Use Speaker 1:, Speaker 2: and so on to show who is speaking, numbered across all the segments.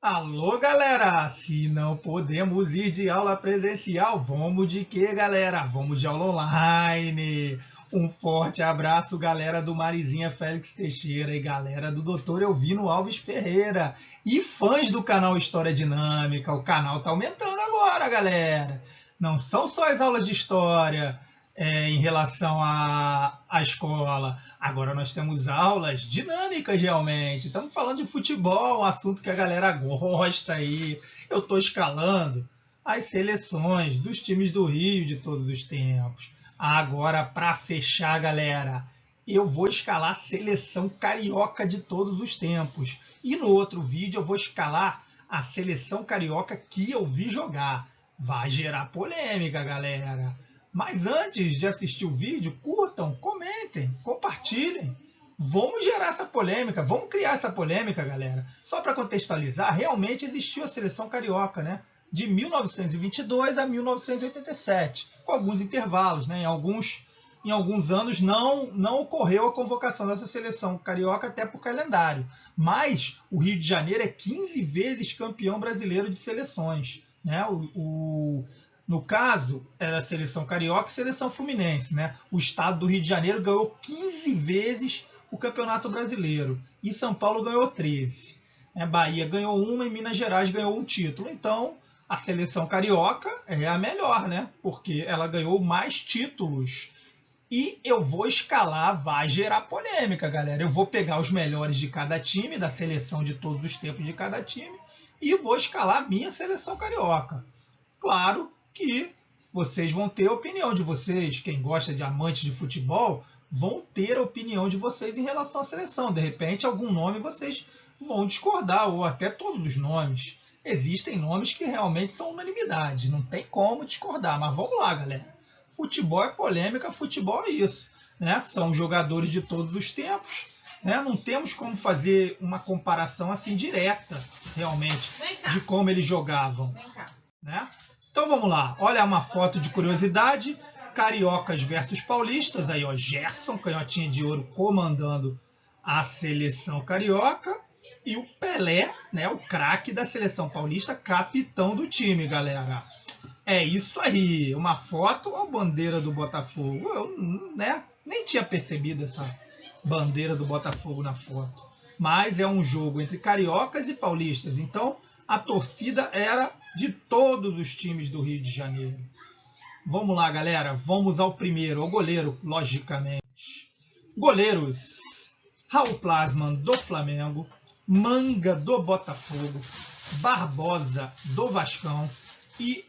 Speaker 1: Alô, galera! Se não podemos ir de aula presencial, vamos de quê, galera? Vamos de aula online! Um forte abraço, galera do Marizinha Félix Teixeira e galera do Dr. Elvino Alves Ferreira e fãs do canal História Dinâmica. O canal tá aumentando agora, galera! Não são só as aulas de história, em relação à escola. Agora nós temos aulas dinâmicas realmente. Estamos falando de futebol, um assunto que a galera gosta aí. Eu estou escalando as seleções dos times do Rio de todos os tempos. Agora, para fechar, galera, eu vou escalar a seleção carioca de todos os tempos. E no outro vídeo eu vou escalar a seleção carioca que eu vi jogar. Vai gerar polêmica, galera. Mas antes de assistir o vídeo, curtam, comentem, compartilhem. Vamos gerar essa polêmica, vamos criar essa polêmica, galera. Só para contextualizar, realmente existiu a seleção carioca, né? De 1922 a 1987, com alguns intervalos, né? Em alguns anos não ocorreu a convocação dessa seleção carioca, até por calendário. Mas o Rio de Janeiro é 15 vezes campeão brasileiro de seleções, né? No caso, era a seleção carioca e seleção fluminense, né? O estado do Rio de Janeiro ganhou 15 vezes o Campeonato Brasileiro e São Paulo ganhou 13. Bahia ganhou uma e Minas Gerais ganhou um título. Então, a seleção carioca é a melhor, né? Porque ela ganhou mais títulos. E eu vou escalar, vai gerar polêmica, galera. Eu vou pegar os melhores de cada time, da seleção de todos os tempos de cada time, e vou escalar a minha seleção carioca. Claro que vocês vão ter a opinião de vocês, quem gosta de amantes de futebol, vão ter a opinião de vocês em relação à seleção. De repente, algum nome vocês vão discordar, ou até todos os nomes. Existem nomes que realmente são unanimidade, não tem como discordar, mas vamos lá, galera. Futebol é polêmica, futebol é isso, né? São jogadores de todos os tempos, né? Não temos como fazer uma comparação assim direta, realmente, de como eles jogavam, né? Então vamos lá, olha uma foto de curiosidade, cariocas versus paulistas, aí ó, Gerson, canhotinha de ouro, comandando a seleção carioca, e o Pelé, né, o craque da seleção paulista, capitão do time, galera. É isso aí, uma foto, a bandeira do Botafogo, eu, né, nem tinha percebido essa bandeira do Botafogo na foto, mas é um jogo entre cariocas e paulistas, então a torcida era de todos os times do Rio de Janeiro. Vamos lá, galera. Vamos ao primeiro, ao goleiro, logicamente. Goleiros: Raul Plasman, do Flamengo. Manga, do Botafogo. Barbosa, do Vascão. E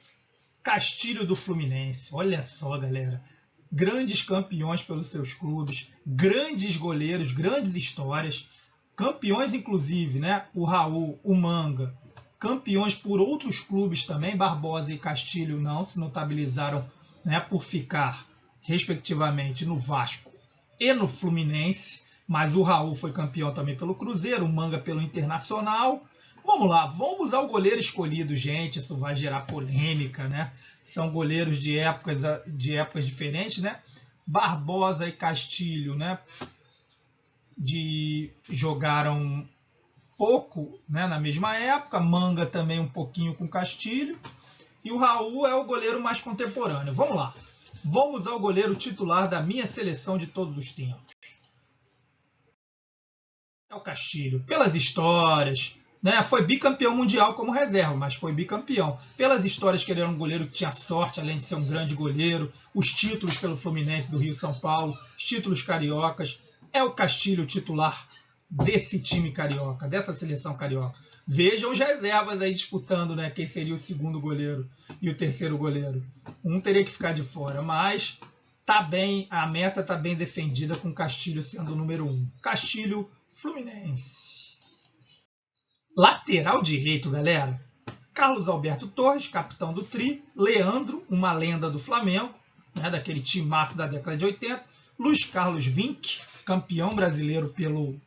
Speaker 1: Castilho, do Fluminense. Olha só, galera. Grandes campeões pelos seus clubes. Grandes goleiros, grandes histórias. Campeões, inclusive, né? O Raul, o Manga. Campeões por outros clubes também, Barbosa e Castilho não se notabilizaram, né, por ficar, respectivamente, no Vasco e no Fluminense, mas o Raul foi campeão também pelo Cruzeiro, o Manga pelo Internacional. Vamos lá, vamos ao goleiro escolhido, gente, isso vai gerar polêmica, né? São goleiros de épocas diferentes, né? Barbosa e Castilho, né, jogaram pouco, né, na mesma época, Manga também um pouquinho com Castilho, e o Raul é o goleiro mais contemporâneo. Vamos lá, vamos ao goleiro titular da minha seleção de todos os tempos. É o Castilho, pelas histórias, né, foi bicampeão mundial como reserva, mas foi bicampeão. Pelas histórias que ele era um goleiro que tinha sorte, além de ser um grande goleiro, os títulos pelo Fluminense do Rio e São Paulo, os títulos cariocas, é o Castilho titular desse time carioca, dessa seleção carioca. Vejam os reservas aí disputando, né, quem seria o segundo goleiro e o terceiro goleiro. Um teria que ficar de fora, mas tá bem, a meta tá bem defendida com Castilho sendo o número 1. Castilho, Fluminense. Lateral direito, galera. Carlos Alberto Torres, capitão do Tri. Leandro, uma lenda do Flamengo, né, daquele timaço da década de 80. Luiz Carlos Vinck, campeão brasileiro pelo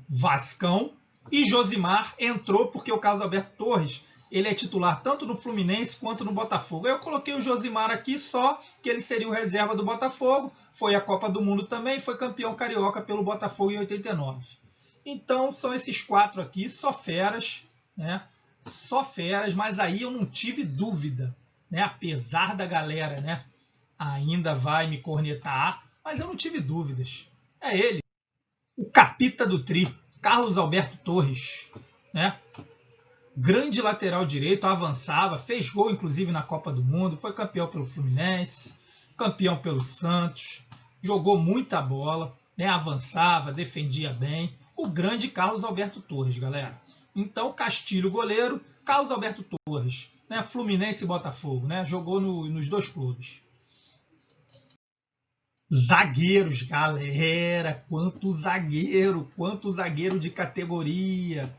Speaker 1: Vascão, e Josimar entrou porque o Carlos Alberto Torres ele é titular tanto no Fluminense quanto no Botafogo. Eu coloquei o Josimar aqui só que ele seria o reserva do Botafogo, foi a Copa do Mundo também, foi campeão carioca pelo Botafogo em 89. Então são esses 4 aqui, só feras, né? Só feras, mas aí eu não tive dúvida, né? Apesar da galera, né, ainda vai me cornetar, mas eu não tive dúvidas. É ele, o capita do tri, Carlos Alberto Torres, né? Grande lateral direito, avançava, fez gol inclusive na Copa do Mundo, foi campeão pelo Fluminense, campeão pelo Santos, jogou muita bola, né? Avançava, defendia bem. O grande Carlos Alberto Torres, galera. Então, Castilho, goleiro, Carlos Alberto Torres, né? Fluminense e Botafogo, né? Jogou nos 2 clubes. Zagueiros, galera, quanto zagueiro de categoria.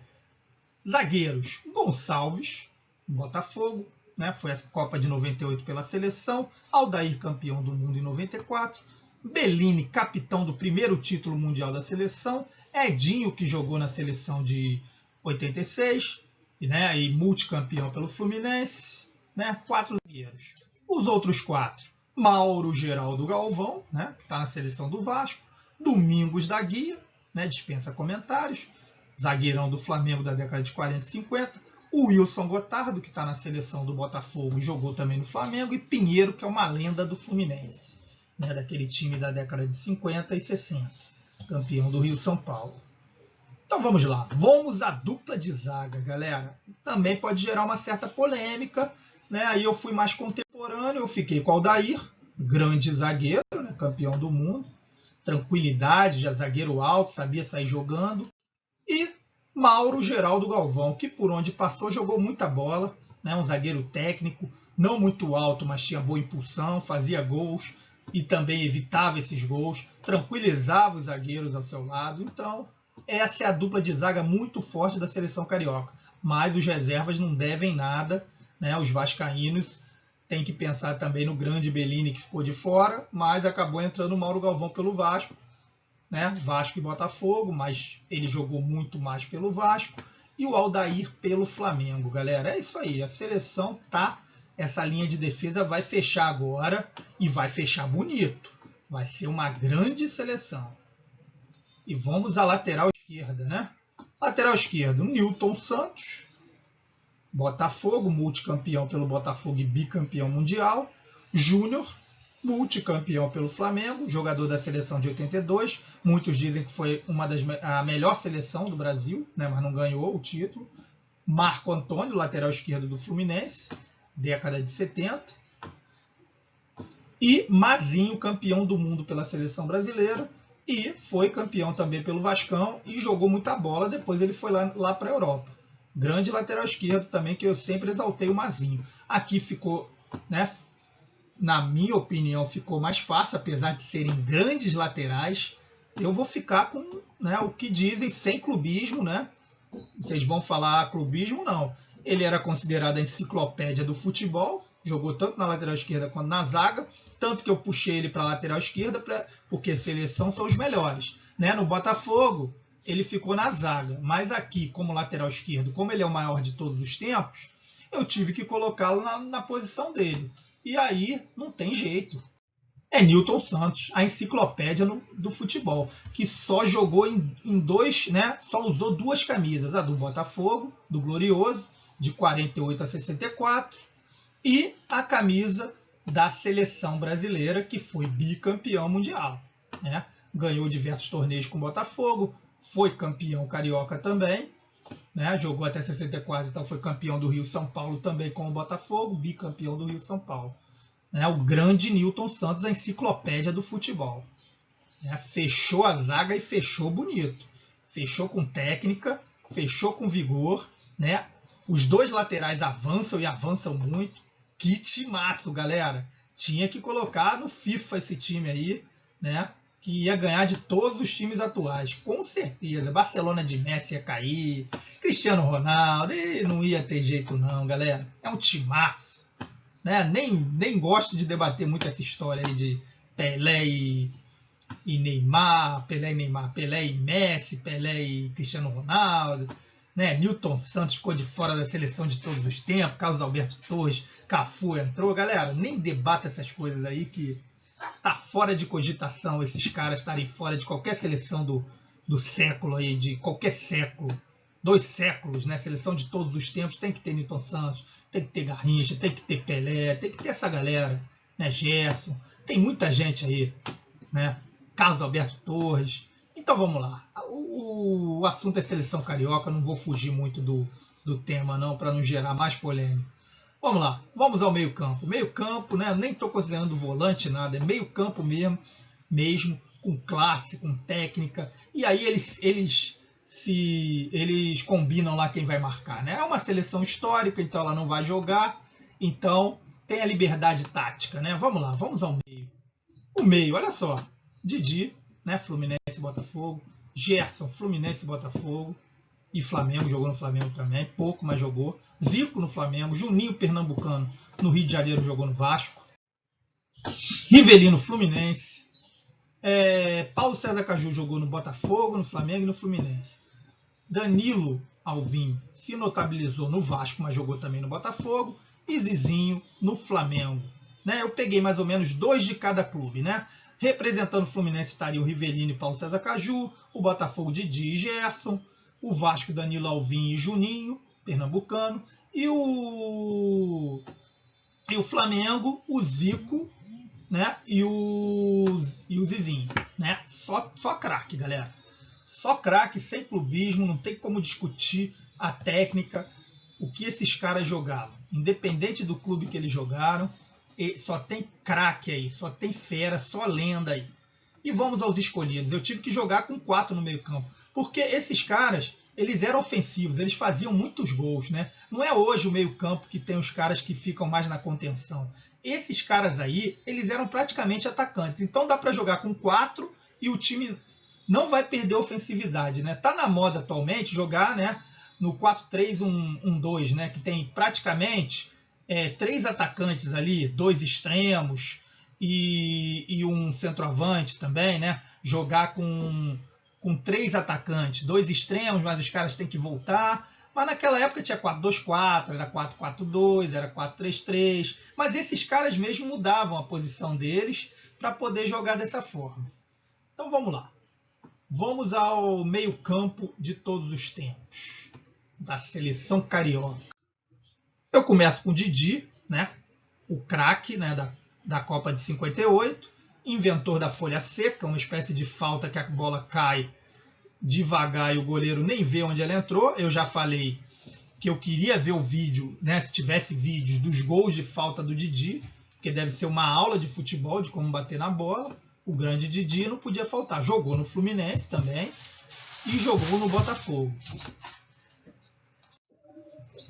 Speaker 1: Zagueiros, Gonçalves, Botafogo, né? Foi a Copa de 98 pela seleção, Aldair, campeão do mundo em 94, Bellini, capitão do primeiro título mundial da seleção, Edinho, que jogou na seleção de 86, né? E multicampeão pelo Fluminense, né? 4 zagueiros. Os outros 4, Mauro Geraldo Galvão, né? Que está na seleção do Vasco, Domingos da Guia, né? Dispensa comentários, zagueirão do Flamengo da década de 40 e 50, o Wilson Gotardo, que está na seleção do Botafogo e jogou também no Flamengo, e Pinheiro, que é uma lenda do Fluminense, né, daquele time da década de 50 e 60, campeão do Rio-São Paulo. Então vamos lá, vamos à dupla de zaga, galera. Também pode gerar uma certa polêmica, né? Aí eu fui mais contemporâneo, eu fiquei com o Aldair, grande zagueiro, né, campeão do mundo, tranquilidade, já zagueiro alto, sabia sair jogando. E Mauro Geraldo Galvão, que por onde passou jogou muita bola, né? Um zagueiro técnico, não muito alto, mas tinha boa impulsão, fazia gols e também evitava esses gols, tranquilizava os zagueiros ao seu lado. Então, essa é a dupla de zaga muito forte da seleção carioca. Mas os reservas não devem nada, né? Os vascaínos têm que pensar também no grande Bellini, que ficou de fora, mas acabou entrando o Mauro Galvão pelo Vasco, né? Vasco e Botafogo, mas ele jogou muito mais pelo Vasco, e o Aldair pelo Flamengo, galera. É isso aí, a seleção tá, essa linha de defesa vai fechar agora e vai fechar bonito. Vai ser uma grande seleção. E vamos à lateral esquerda, né? Lateral esquerdo, Nilton Santos, Botafogo, multicampeão pelo Botafogo e bicampeão mundial. Júnior, multicampeão pelo Flamengo, jogador da seleção de 82. Muitos dizem que foi a melhor seleção do Brasil, né, mas não ganhou o título. Marco Antônio, lateral esquerdo do Fluminense, década de 70. E Mazinho, campeão do mundo pela seleção brasileira, e foi campeão também pelo Vascão e jogou muita bola. Depois ele foi lá para a Europa. Grande lateral esquerdo também, que eu sempre exaltei o Mazinho. Aqui ficou, né, na minha opinião, ficou mais fácil, apesar de serem grandes laterais. Eu vou ficar com, né, o que dizem, sem clubismo, né? Vocês vão falar clubismo, não. Ele era considerado a enciclopédia do futebol, jogou tanto na lateral esquerda quanto na zaga, tanto que eu puxei ele para a lateral esquerda, porque seleção são os melhores, né? No Botafogo, ele ficou na zaga, mas aqui, como lateral esquerdo, como ele é o maior de todos os tempos, eu tive que colocá-lo na posição dele. E aí, não tem jeito. É Nilton Santos, a enciclopédia do futebol, que só jogou em 2, né? Só usou 2 camisas, a do Botafogo, do Glorioso, de 48 a 64, e a camisa da seleção brasileira, que foi bicampeão mundial, né? Ganhou diversos torneios com o Botafogo, foi campeão carioca também, né? Jogou até 64, então foi campeão do Rio-São Paulo também com o Botafogo, bicampeão do Rio-São Paulo. Né? O grande Nilton Santos, a enciclopédia do futebol. Né? Fechou a zaga e fechou bonito. Fechou com técnica, fechou com vigor. Né? Os 2 laterais avançam e avançam muito. Que timaço, galera! Tinha que colocar no FIFA esse time aí, né? Que ia ganhar de todos os times atuais, com certeza. Barcelona de Messi ia cair, Cristiano Ronaldo, e não ia ter jeito não, galera. É um timaço. Né? Nem gosto de debater muito essa história aí de Pelé e Neymar, Pelé e Messi, Pelé e Cristiano Ronaldo. Né? Nilton Santos ficou de fora da seleção de todos os tempos, Carlos Alberto Torres, Cafu entrou. Galera, nem debata essas coisas aí, que tá fora de cogitação esses caras estarem fora de qualquer seleção do século aí, de qualquer século, 2 séculos, né? Seleção de todos os tempos, tem que ter Nilton Santos, tem que ter Garrincha, tem que ter Pelé, tem que ter essa galera, né? Gerson, tem muita gente aí, né? Carlos Alberto Torres. Então vamos lá. O assunto é seleção carioca, não vou fugir muito do tema não, para não gerar mais polêmica. Vamos lá, vamos ao meio-campo. Meio-campo, né? Nem estou considerando volante nada, é meio-campo mesmo, com classe, com técnica. E aí eles combinam lá quem vai marcar, né? É uma seleção histórica, então ela não vai jogar, então tem a liberdade tática, né? Vamos lá, vamos ao meio. O meio, olha só, Didi, né? Fluminense e Botafogo, Gerson, Fluminense e Botafogo, e Flamengo, jogou no Flamengo também, pouco, mas jogou. Zico no Flamengo, Juninho Pernambucano no Rio de Janeiro, jogou no Vasco, Rivelino Fluminense, Paulo César Caju jogou no Botafogo, no Flamengo e no Fluminense. Danilo Alvim se notabilizou no Vasco, mas jogou também no Botafogo, e Zizinho no Flamengo. Né? Eu peguei mais ou menos 2 de cada clube, né? Representando o Fluminense estaria o Rivelino e Paulo César Caju, o Botafogo Didi e Gerson, o Vasco Danilo Alvim e Juninho Pernambucano, e o Flamengo, o Zico, né? E o Zizinho, né? Só craque, galera. Só craque, sem clubismo, não tem como discutir a técnica, o que esses caras jogavam. Independente do clube que eles jogaram, só tem craque aí, só tem fera, só lenda aí. E vamos aos escolhidos. Eu tive que jogar com 4 no meio campo, porque esses caras, eles eram ofensivos, eles faziam muitos gols, né? Não é hoje o meio campo que tem os caras que ficam mais na contenção. Esses caras aí, eles eram praticamente atacantes. Então dá para jogar com 4 e o time não vai perder ofensividade, né? Tá na moda atualmente jogar, né, no 4-3-1-2, né, que tem praticamente 3 atacantes ali, 2 extremos e um centroavante também, né? Jogar com 3 atacantes, 2 extremos, mas os caras têm que voltar. Mas naquela época tinha 4-2-4, era 4-4-2, era 4-3-3. Mas esses caras mesmo mudavam a posição deles para poder jogar dessa forma. Então vamos lá. Vamos ao meio-campo de todos os tempos, da seleção carioca. Eu começo com o Didi, né? O craque, né, da Copa de 58, inventor da folha seca, uma espécie de falta que a bola cai devagar e o goleiro nem vê onde ela entrou. Eu já falei que eu queria ver o vídeo, né, se tivesse vídeos dos gols de falta do Didi, porque deve ser uma aula de futebol, de como bater na bola. O grande Didi não podia faltar. Jogou no Fluminense também e jogou no Botafogo.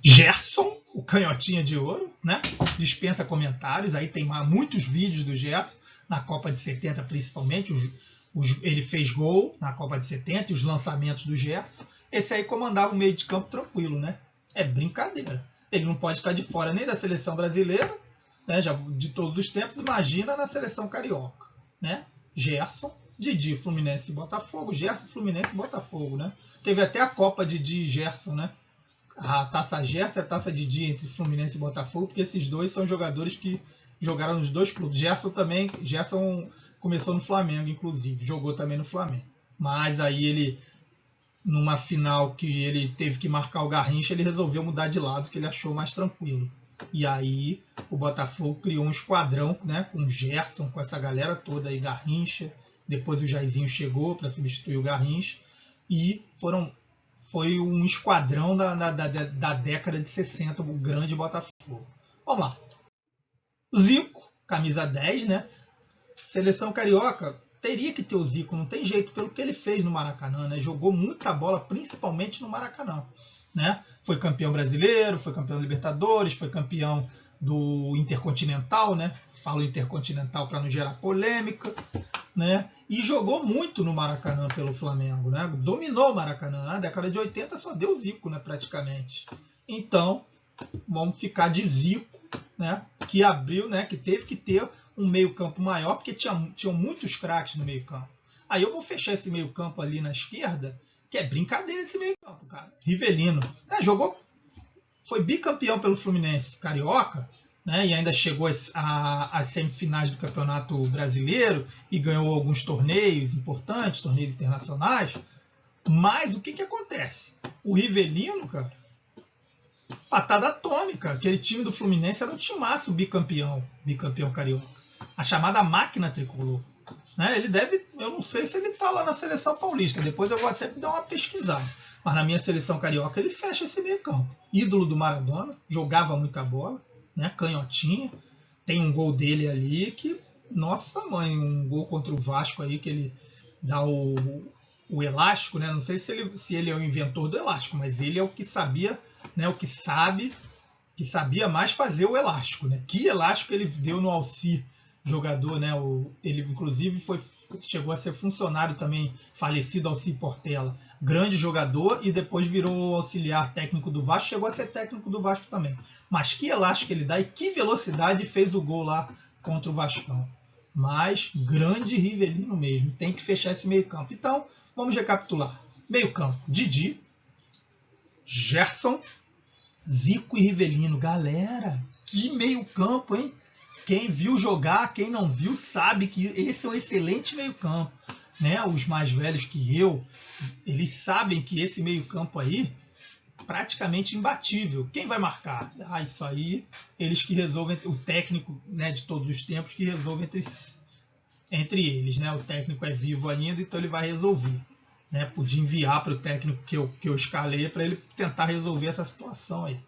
Speaker 1: Gerson, o canhotinha de ouro, né? Dispensa comentários. Aí tem muitos vídeos do Gerson, na Copa de 70 principalmente. Ele fez gol na Copa de 70 e os lançamentos do Gerson. Esse aí comandava o meio de campo tranquilo, né? É brincadeira. Ele não pode estar de fora nem da seleção brasileira, né, já de todos os tempos, imagina na seleção carioca, né? Gerson, Didi, Fluminense e Botafogo. Gerson, Fluminense e Botafogo, né? Teve até a Copa Didi e Gerson, né? A taça Gerson e a taça Didi entre Fluminense e Botafogo, porque esses dois são jogadores que jogaram nos 2 clubes. Gerson começou no Flamengo, inclusive, jogou também no Flamengo. Mas aí ele, numa final que ele teve que marcar o Garrincha, ele resolveu mudar de lado, que ele achou mais tranquilo. E aí o Botafogo criou um esquadrão, né, com o Gerson, com essa galera toda aí, Garrincha. Depois o Jairzinho chegou para substituir o Garrincha. E foi um esquadrão da década de 60, o grande Botafogo. Vamos lá. Zico, camisa 10, né? Seleção carioca teria que ter o Zico, não tem jeito, pelo que ele fez no Maracanã, né? Jogou muita bola, principalmente no Maracanã, né? Foi campeão brasileiro, foi campeão da Libertadores, foi campeão do Intercontinental, né? Falo Intercontinental para não gerar polêmica, né? E jogou muito no Maracanã pelo Flamengo, né? Dominou o Maracanã. Na década de 80 só deu Zico, né, praticamente. Então, vamos ficar de Zico, né? Que abriu, né? Que teve que ter um meio-campo maior, porque tinham muitos craques no meio-campo. Aí eu vou fechar esse meio-campo ali na esquerda, que é brincadeira esse meio-campo, cara. Rivelino. Foi bicampeão pelo Fluminense carioca, né, e ainda chegou às semifinais do Campeonato Brasileiro e ganhou alguns torneios importantes, torneios internacionais. Mas o que acontece? O Rivelino, cara, patada atômica. Aquele time do Fluminense era um timaço bicampeão carioca. A chamada máquina tricolor. Né? Ele deve, eu não sei se ele está lá na seleção paulista, depois eu vou até dar uma pesquisada. Mas na minha seleção carioca ele fecha esse meio campo. Ídolo do Maradona, jogava muita bola, né? Canhotinha. Tem um gol dele ali que, nossa mãe, um gol contra o Vasco aí que ele dá o elástico, né? Não sei se ele é o inventor do elástico, mas ele é o que sabia, né? O que sabia mais fazer o elástico, né? Que elástico ele deu no Alci, jogador, né? Ele inclusive chegou a ser funcionário também, falecido Alci Portela, grande jogador e depois virou auxiliar técnico do Vasco, chegou a ser técnico do Vasco também. Mas que elástico ele dá e que velocidade fez o gol lá contra o Vascão. Mas grande Rivelino mesmo, tem que fechar esse meio campo. Então, vamos recapitular. Meio campo, Didi, Gerson, Zico e Rivelino. Galera, que meio campo, hein? Quem viu jogar, quem não viu, sabe que esse é um excelente meio campo. Né? Os mais velhos que eu, eles sabem que esse meio campo aí praticamente imbatível. Quem vai marcar? Isso aí, eles que resolvem, o técnico, né, de todos os tempos que resolve entre eles. Né? O técnico é vivo ainda, então ele vai resolver. Né? Podia enviar para o técnico que eu escalei para ele tentar resolver essa situação aí.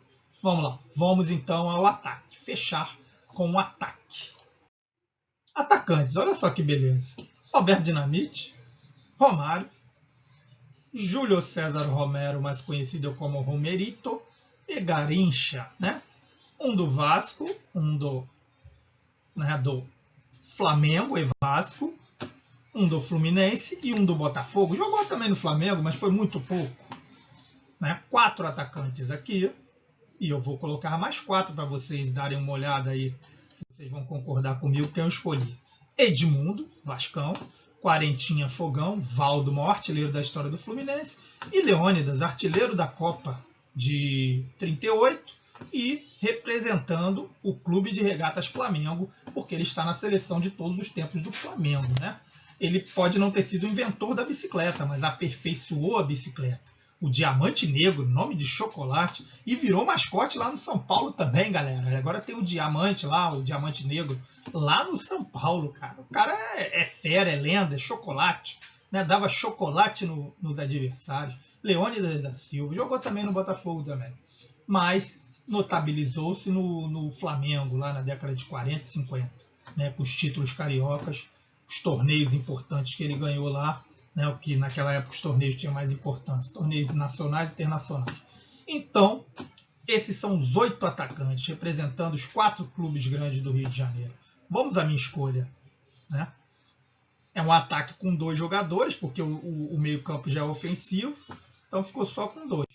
Speaker 1: Vamos lá, vamos então ao ataque. Fechar com o ataque. Atacantes, olha só que beleza. Roberto Dinamite, Romário, Júlio César Romero, mais conhecido como Romerito, e Garrincha, né? Um do Vasco, um do Flamengo e Vasco, um do Fluminense e um do Botafogo. Jogou também no Flamengo, mas foi muito pouco. Né? 4 atacantes aqui. E eu vou colocar mais 4 para vocês darem uma olhada aí, se vocês vão concordar comigo, quem eu escolhi. Edmundo, Vascão, Quarentinha, Fogão, Valdo, maior artilheiro da história do Fluminense, e Leônidas, artilheiro da Copa de 38 e representando o Clube de Regatas Flamengo, porque ele está na seleção de todos os tempos do Flamengo. Né? Ele pode não ter sido o inventor da bicicleta, mas aperfeiçoou a bicicleta. O Diamante Negro, nome de chocolate, e virou mascote lá no São Paulo também, galera. Agora tem o Diamante lá, o Diamante Negro, lá no São Paulo, cara. O cara é fera, é lenda, é chocolate, né? Dava chocolate nos adversários. Leônidas da Silva, jogou também no Botafogo também. Mas notabilizou-se no Flamengo, lá na década de 40 e 50, né? Com os títulos cariocas, os torneios importantes que ele ganhou lá. Né, o que naquela época os torneios tinham mais importância, torneios nacionais e internacionais. Então, esses são os 8 atacantes, representando os 4 clubes grandes do Rio de Janeiro. Vamos à minha escolha. Né? É um ataque com 2 jogadores, porque o meio-campo já é ofensivo, então ficou só com 2.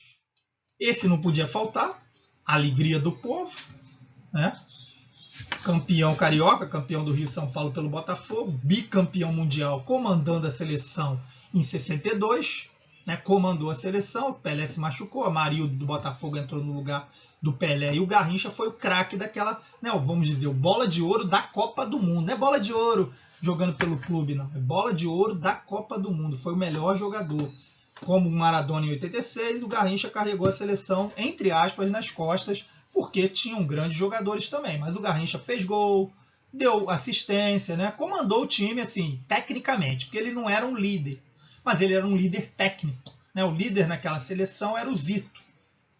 Speaker 1: Esse não podia faltar, a alegria do povo, né? Campeão carioca, campeão do Rio São Paulo pelo Botafogo, bicampeão mundial, comandando a seleção em 62, né, comandou a seleção, o Pelé se machucou, a Marildo do Botafogo entrou no lugar do Pelé e o Garrincha foi o craque daquela, né, vamos dizer, o bola de ouro da Copa do Mundo. Não é bola de ouro jogando pelo clube, não, é bola de ouro da Copa do Mundo, foi o melhor jogador. Como o Maradona em 86, o Garrincha carregou a seleção, entre aspas, nas costas, porque tinham grandes jogadores também. Mas o Garrincha fez gol, deu assistência, né? Comandou o time assim, tecnicamente, porque ele não era um líder, mas ele era um líder técnico. Né? O líder naquela seleção era o Zito.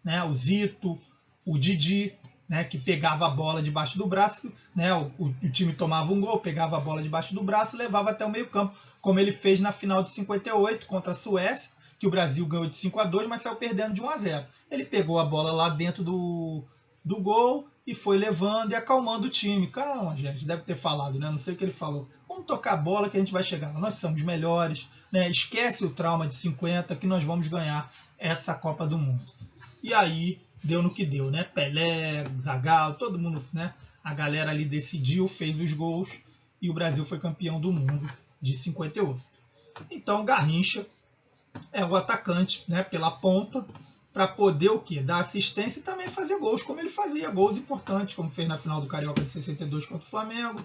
Speaker 1: Né? O Zito, o Didi, né? Que pegava a bola debaixo do braço, né? O time tomava um gol, pegava a bola debaixo do braço e levava até o meio campo, como ele fez na final de 58 contra a Suécia, que o Brasil ganhou de 5-2, mas saiu perdendo de 1-0. Ele pegou a bola lá dentro do gol e foi levando e acalmando o time. Calma, gente, deve ter falado, né? Não sei o que ele falou. Vamos tocar a bola que a gente vai chegar lá. Nós somos melhores, né? Esquece o trauma de 50 que nós vamos ganhar essa Copa do Mundo. E aí deu no que deu, né? Pelé, Zagallo, todo mundo, né? A galera ali decidiu, fez os gols e o Brasil foi campeão do mundo de 58. Então Garrincha é o atacante, né? Pela ponta, para poder o quê? Dar assistência e também fazer gols, como ele fazia, gols importantes, como fez na final do Carioca de 62 contra o Flamengo,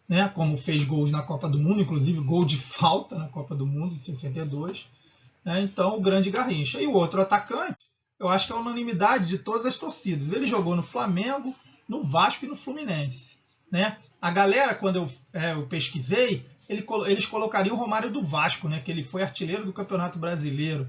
Speaker 1: né? Como fez gols na Copa do Mundo, inclusive gol de falta na Copa do Mundo de 62, né? Então, o grande Garrincha. E o outro atacante, eu acho que é a unanimidade de todas as torcidas. Ele jogou no Flamengo, no Vasco e no Fluminense, né? A galera, quando eu pesquisei, eles colocariam o Romário do Vasco, né? Que ele foi artilheiro do Campeonato Brasileiro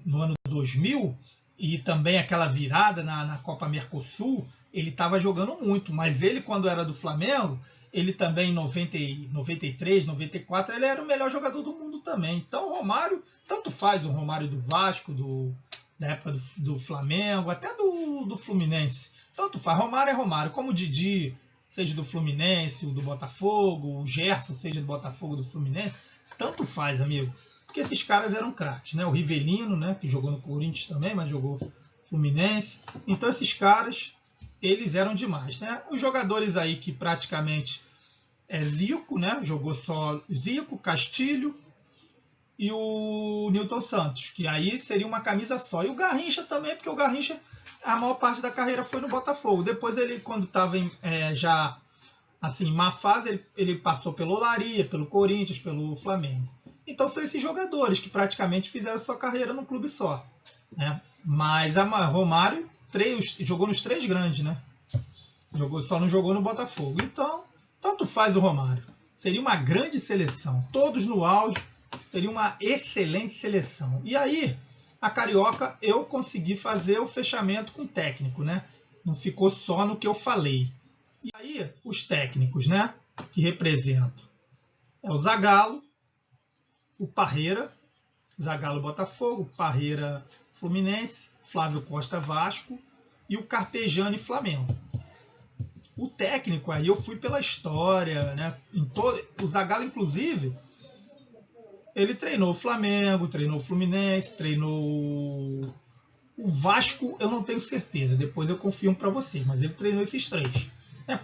Speaker 1: no ano 2000, e também aquela virada na Copa Mercosul, ele estava jogando muito, mas ele, quando era do Flamengo, ele também em 93, 94, ele era o melhor jogador do mundo também. Então o Romário, tanto faz o Romário do Vasco, da época do Flamengo, até do Fluminense, tanto faz. Romário é Romário, como o Didi, seja do Fluminense, o do Botafogo, o Gerson, seja do Botafogo, do Fluminense, tanto faz, amigo. Porque esses caras eram craques, né? O Rivelino, né? Que jogou no Corinthians também, mas jogou Fluminense. Então esses caras, eles eram demais, né? Os jogadores aí que praticamente Zico, né? Jogou só Zico, Castilho e o Nilton Santos, que aí seria uma camisa só. E o Garrincha também, porque o Garrincha, a maior parte da carreira foi no Botafogo. Depois ele, quando estava já assim, má fase, ele passou pelo Olaria, pelo Corinthians, pelo Flamengo. Então são esses jogadores que praticamente fizeram sua carreira num clube só, né? Mas Romário jogou nos três grandes, né? Só não jogou no Botafogo. Então, tanto faz o Romário. Seria uma grande seleção. Todos no auge. Seria uma excelente seleção. E aí, a Carioca, eu consegui fazer o fechamento com o técnico, né? Não ficou só no que eu falei. E aí, os técnicos, né? Que representam o Zagallo, o Parreira, Zagallo Botafogo, Parreira Fluminense, Flávio Costa Vasco e o Carpegiani Flamengo. O técnico aí eu fui pela história, né? O Zagallo, inclusive, ele treinou o Flamengo, treinou o Fluminense, treinou o Vasco, eu não tenho certeza, depois eu confirmo para você, mas ele treinou esses três.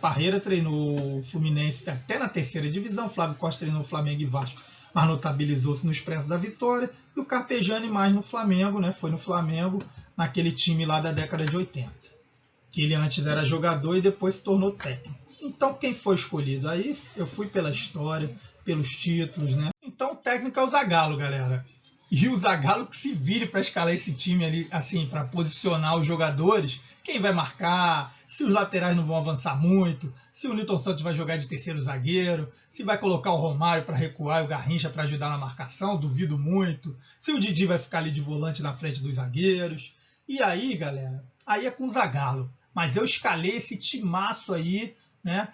Speaker 1: Parreira treinou o Fluminense até na terceira divisão, Flávio Costa treinou o Flamengo e Vasco, mas notabilizou-se no Expresso da Vitória, e o Carpegiani mais no Flamengo, né? Foi no Flamengo, naquele time lá da década de 80, que ele antes era jogador e depois se tornou técnico. Então quem foi escolhido aí, eu fui pela história, pelos títulos, né? Então o técnico é o Zagallo, galera. E o Zagallo que se vire para escalar esse time ali, assim, para posicionar os jogadores, quem vai marcar, se os laterais não vão avançar muito, se o Nilton Santos vai jogar de terceiro zagueiro, se vai colocar o Romário para recuar e o Garrincha para ajudar na marcação, duvido muito, se o Didi vai ficar ali de volante na frente dos zagueiros. E aí, galera, aí é com o Zagallo. Mas eu escalei esse timaço aí, né,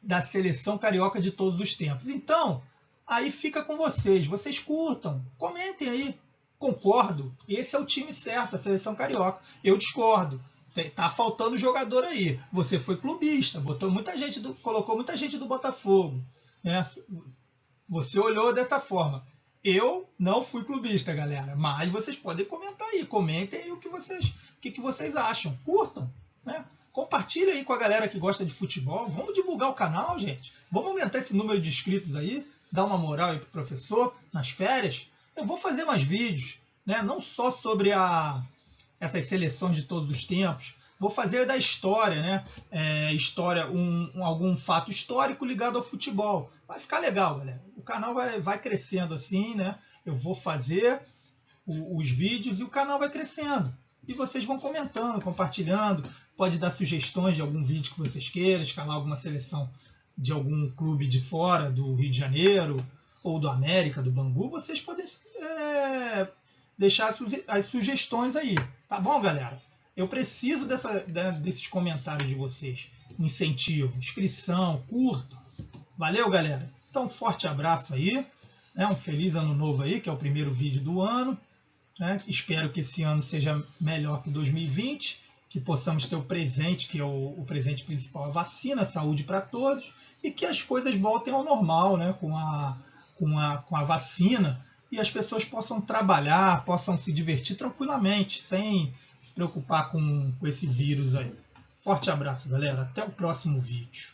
Speaker 1: da seleção carioca de todos os tempos. Então, aí fica com vocês. Vocês curtam, comentem aí. Concordo, esse é o time certo, a seleção carioca. Eu discordo. Tá faltando jogador aí. Você foi clubista, colocou muita gente do Botafogo, né? Você olhou dessa forma. Eu não fui clubista, galera. Mas vocês podem comentar aí. Comentem aí o que vocês acham. Curtam, né? Compartilha aí com a galera que gosta de futebol. Vamos divulgar o canal, gente. Vamos aumentar esse número de inscritos aí. Dar uma moral aí pro professor nas férias. Eu vou fazer mais vídeos, né? Não só sobre essas seleções de todos os tempos. Vou fazer da história, né? Algum fato histórico ligado ao futebol. Vai ficar legal, galera. O canal vai crescendo assim, né? Eu vou fazer os vídeos e o canal vai crescendo. E vocês vão comentando, compartilhando. Pode dar sugestões de algum vídeo que vocês queiram, escalar alguma seleção de algum clube de fora, do Rio de Janeiro, ou do América, do Bangu. Vocês podem deixar as sugestões aí. Tá bom, galera? Eu preciso desses comentários de vocês. Incentivo, inscrição, curta. Valeu, galera? Então, um forte abraço aí. Né? Um feliz ano novo aí, que é o primeiro vídeo do ano. Né? Espero que esse ano seja melhor que 2020, que possamos ter o presente, que é o presente principal, a vacina, a saúde para todos, e que as coisas voltem ao normal, né? com a vacina, e as pessoas possam trabalhar, possam se divertir tranquilamente, sem se preocupar com esse vírus aí. Forte abraço, galera. Até o próximo vídeo.